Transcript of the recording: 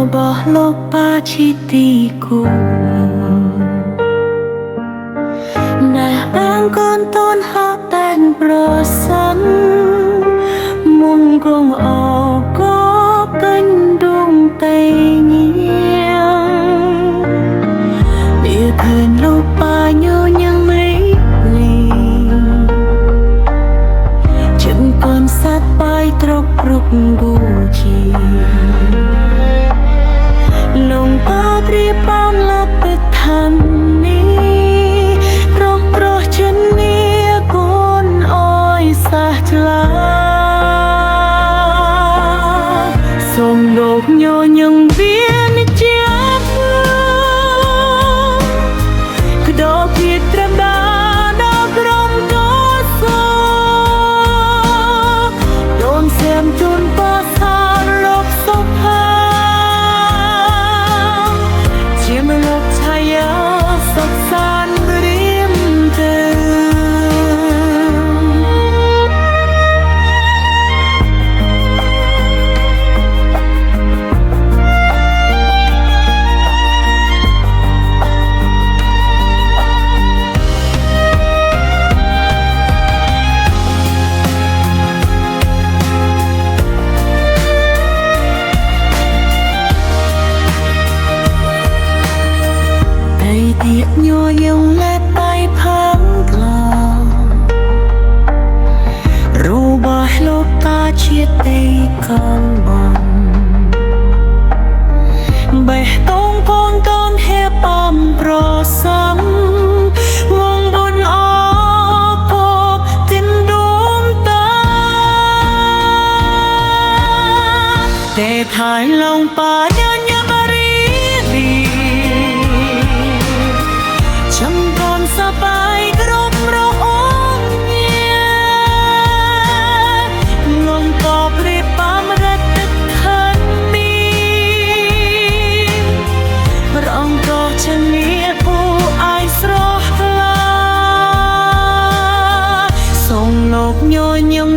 របស់លោកប៉ាឈីទីគូណែបាងកូនតូនហាក់តែងប្រសិនមុនគង់អោក៏ពេញដួងតែញៀងវាឃើញលោកប៉ាញញឹមលីចឹងកូនសាត់បាយត្រករុកគូជីលងប៉ាព្រៀបបានលបទៅឋាននេះរកប្រោះចិននេះកូនអើយសាថ្លាសូមលោកញញឹមវានិជាក្តោបពីត្រឹមដាដល់ក្រុមកោសដូនសែមជូនប៉ាសាលោកសុផាជាមលោកឆាយាសុខសាន្តរៀមទៅទៀកញយងលែបដៃផាំក្លោរបស់លោកតាជាតិទេកំបងបេះដូងកូនតូនហេបំប្រសំងងបុនអពកទិនដួងតាតែថៃឡងប៉ាញញឹមរីរីចាំកូនសបាយគ្រប់រអងញ៉ាងងក៏ព្រៀបបំរត់ទឹកខននេះរងក៏ជនីពូអាយស្រស់ថ្លាសូមលោកញញឹម